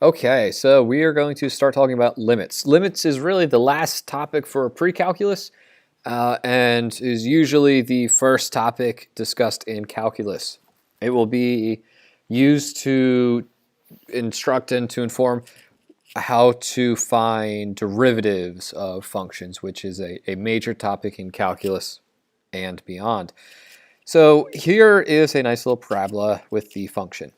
Okay, so we are going to start talking about limits. Limits is really the last topic for precalculus and is usually the first topic discussed in calculus. It will be used to instruct and to inform how to find derivatives of functions, which is a major topic in calculus and beyond. So here is a nice little parabola with the function.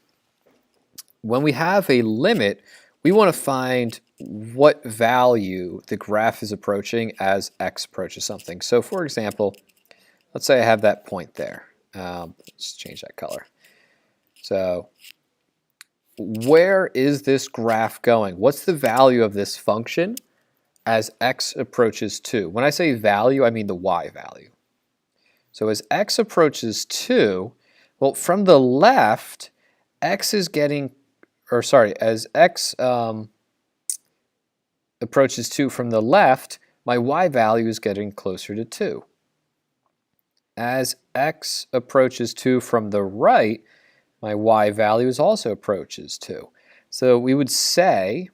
When we have a limit, we want to find what value the graph is approaching as x approaches something. So for example, let's say I have that point there. Let's change that color. So where is this graph going? What's the value of this function as x approaches 2? When I say value, I mean the y value. So as x approaches 2, well, from the left, x is getting as x approaches 2 from the left, my y value is getting closer to 2. As x approaches 2 from the right, my y value is also approaches 2. So we would say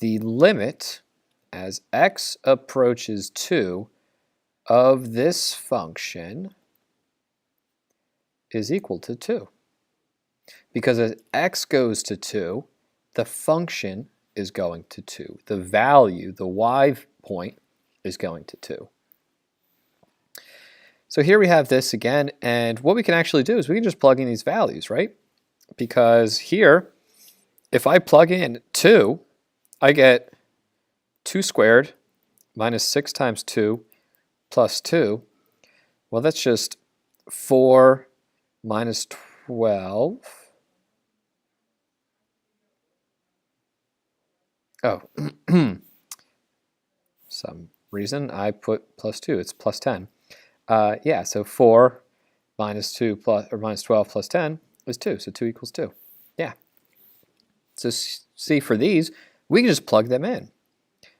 the limit as x approaches 2 of this function is equal to 2. Because as x goes to 2, the function is going to 2. The value, the y point, is going to 2. So here we have this again, and what we can actually do is we can just plug in these values, right? Because here, if I plug in 2, I get 2 squared minus 6 times 2 plus 2. Well, that's just 4 minus 12. Oh, some reason I put plus 2. It's plus 10. Yeah, so 4 minus 2 plus, or minus 12 plus 10 is 2. So 2 equals 2. Yeah. So see, for these, we can just plug them in.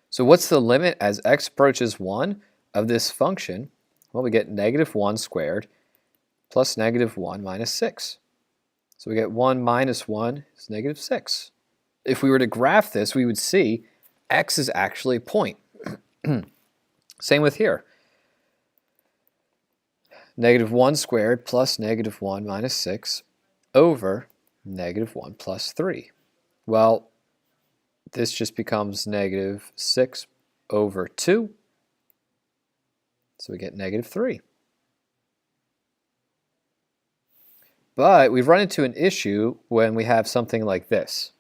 So what's the limit as x approaches 1 of this function? Well, we get negative 1 squared plus negative 1 minus 6. So we get 1 minus 1 is negative 6. If we were to graph this, we would see x is actually a point. Same with here. Negative 1 squared plus negative 1 minus 6 over negative 1 plus 3. Well, this just becomes negative 6 over 2. So we get negative 3. But we've run into an issue when we have something like this.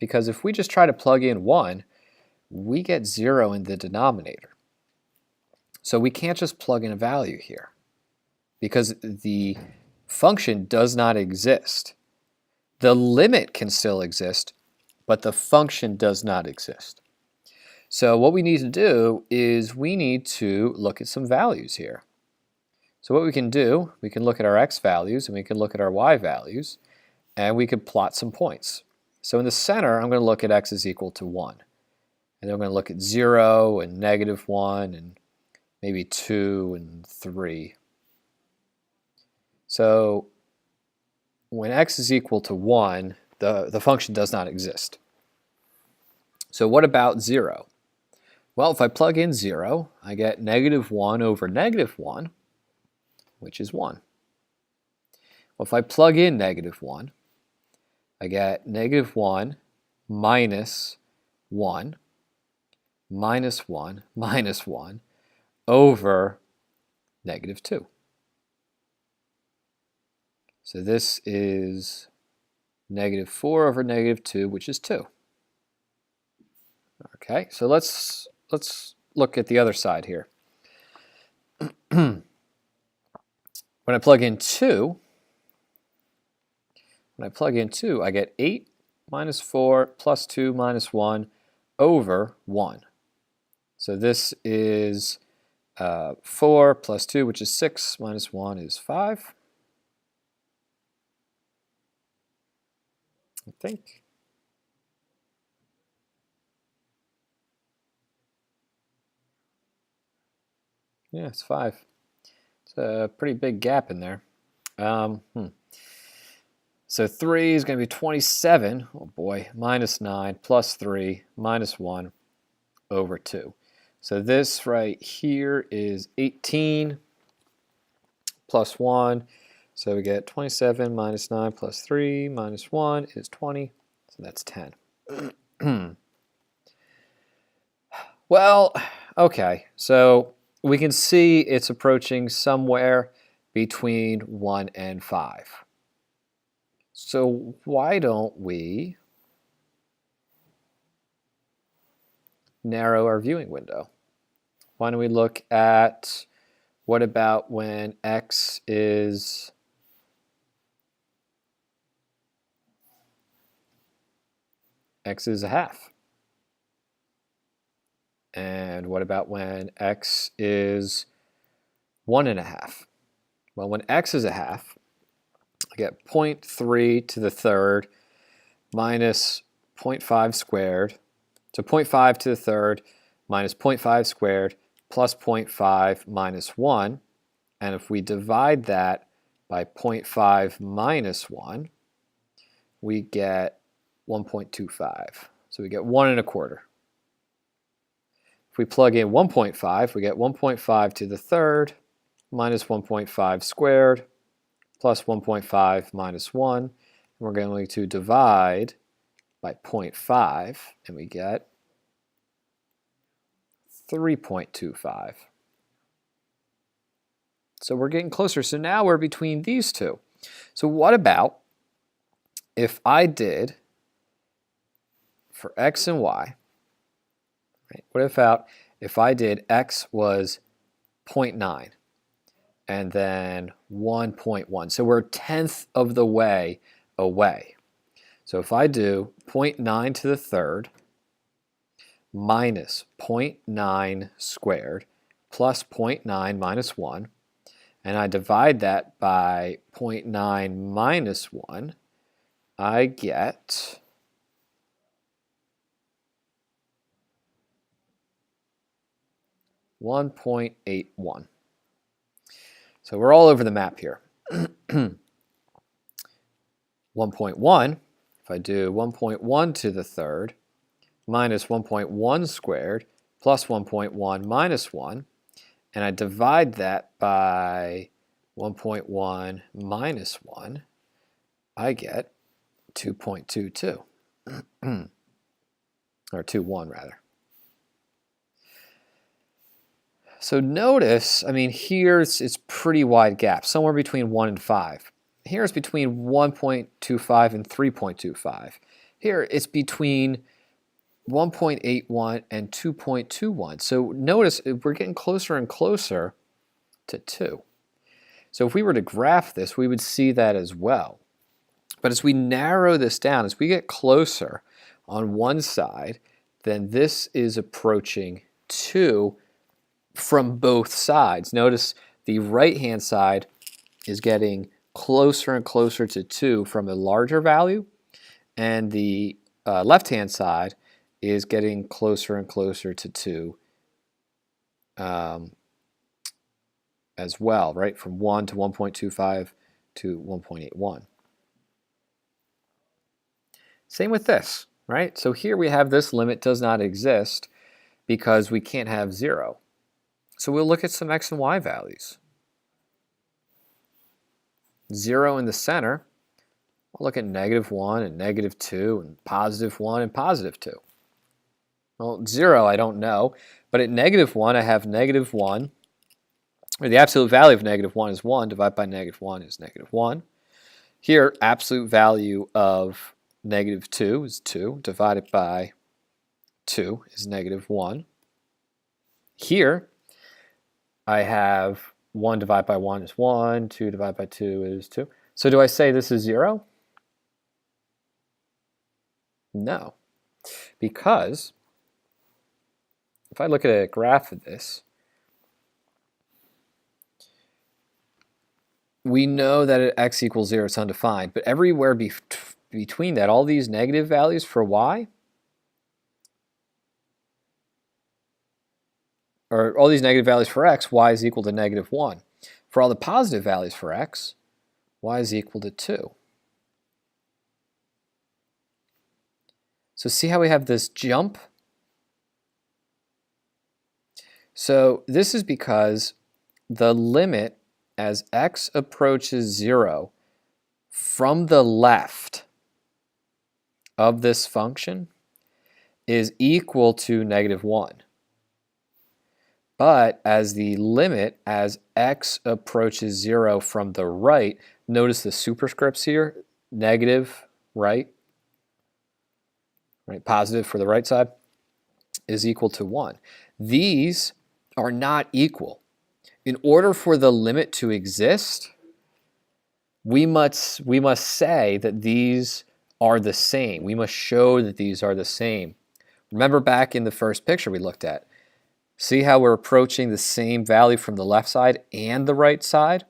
Because if we just try to plug in 1, we get 0 in the denominator. So we can't just plug in a value here because the function does not exist. The limit can still exist, but the function does not exist. So what we need to do is we need to look at some values here. So what we can do, we can look at our x values and we can look at our y values, and we can plot some points. So in the center, I'm going to look at x is equal to 1. And then I'm going to look at 0 and negative 1 and maybe 2 and 3. So when x is equal to 1, the function does not exist. So what about 0? Well, if I plug in 0, I get negative 1 over negative 1, which is 1. Well, if I plug in negative 1, I get negative 1 minus 1 minus 1 minus 1 over negative 2. So this is negative 4 over negative 2, which is 2. Okay, so let's look at the other side here. When I plug in 2, I get 8 minus 4 plus 2 minus 1 over 1. So this is 4 plus 2, which is 6, minus 1 is 5. I think. Yeah, it's 5. It's a pretty big gap in there. So 3 is going to be 27, oh boy, minus 9 plus 3 minus 1 over 2. So this right here is 18 plus 1. So we get 27 minus 9 plus 3 minus 1 is 20. So that's 10. Well, okay. So we can see it's approaching somewhere between 1 and 5. So why don't we narrow our viewing window? Why don't we look at what about when x is a half? And what about when x is 1.5? Well, when x is a half, I get 0.3 to the third minus 0.5 squared. So 0.5 to the third minus 0.5 squared plus 0.5 minus 1. And if we divide that by 0.5 minus 1, we get 1.25. So we get 1.25. If we plug in 1.5, we get 1.5 to the third minus 1.5 squared plus 1.5 minus 1. And we're going to divide by 0.5, and we get 3.25. So we're getting closer. So now we're between these two. So what about if I did, for x and y, right, what about if I did x was 0.9 and then 1.1? So we're 1/10 of the way away. So if I do 0.9 to the third minus 0.9 squared plus 0.9 minus 1, and I divide that by 0.9 minus 1, I get 1.81. So we're all over the map here. 1.1, if I do 1.1 to the third minus 1.1 squared plus 1.1 minus 1, and I divide that by 1.1 minus 1, I get 2.22, or 2.1 rather. So notice, I mean, here it's pretty wide gap, somewhere between 1 and 5. Here it's between 1.25 and 3.25. Here it's between 1.81 and 2.21. So notice we're getting closer and closer to 2. So if we were to graph this, we would see that as well. But as we narrow this down, as we get closer on one side, then this is approaching 2 from both sides. Notice the right-hand side is getting closer and closer to 2 from a larger value, and the left-hand side is getting closer and closer to 2 as well, right? From 1 to 1.25 to 1.81. Same with this, right? So here we have this limit does not exist because we can't have 0. So we'll look at some x and y values. 0 in the center. I'll look at -1 and -2 and +1 and +2. Well, 0 I don't know, but at -1 I have -1, or the absolute value of -1 is 1, divided by -1 is -1. Here, absolute value of -2 is 2, divided by 2 is -1. Here, I have 1 divided by 1 is 1, 2 divided by 2 is 2. So do I say this is 0? No, because if I look at a graph of this, we know that at x equals 0 it's undefined, but everywhere between that, all these negative values for y, or all these negative values for x, y is equal to -1. For all the positive values for x, y is equal to 2. So see how we have this jump? So this is because the limit as x approaches 0 from the left of this function is equal to -1. But as the limit as x approaches 0 from the right, notice the superscripts here, negative, right, positive for the right side, is equal to 1. These are not equal. In order for the limit to exist, we must say that these are the same. We must show that these are the same. Remember back in the first picture we looked at, see how we're approaching the same value from the left side and the right side?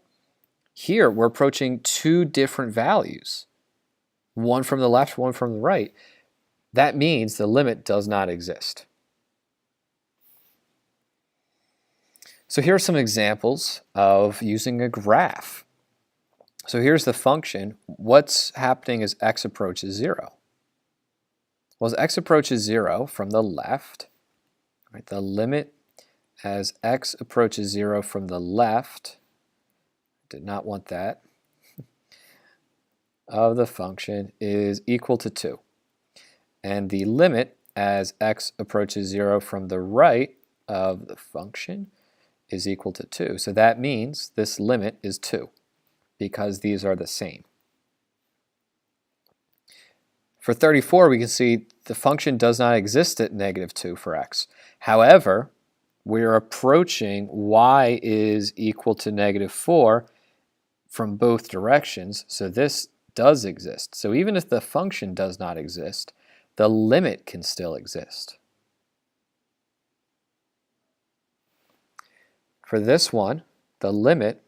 Here we're approaching two different values, one from the left, one from the right. That means the limit does not exist. So here are some examples of using a graph. So here's the function. What's happening as x approaches 0? Well, as x approaches 0 from the left, right, the limit as x approaches 0 from the left, did not want that, of the function is equal to 2. And the limit as x approaches 0 from the right of the function is equal to 2. So that means this limit is 2 because these are the same. For 34, we can see the function does not exist at -2 for x. However, we're approaching y is equal to -4 from both directions, so this does exist. So even if the function does not exist, the limit can still exist. For this one, the limit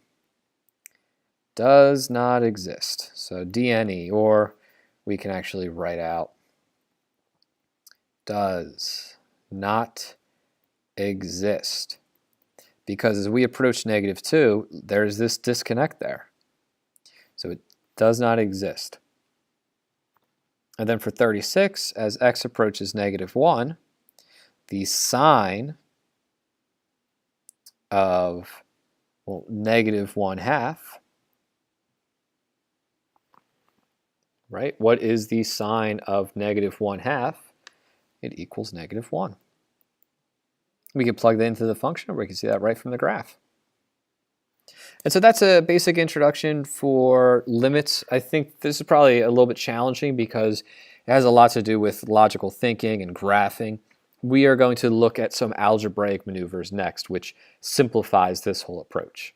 does not exist. So dne, or we can actually write out does not exist. Because as we approach -2, there's this disconnect there. So it does not exist. And then for 36, as x approaches -1, the sign of, well, -1/2, right? What is the sign of -1/2? It equals -1. We can plug that into the function, or we can see that right from the graph. And so that's a basic introduction for limits. I think this is probably a little bit challenging because it has a lot to do with logical thinking and graphing. We are going to look at some algebraic maneuvers next, which simplifies this whole approach.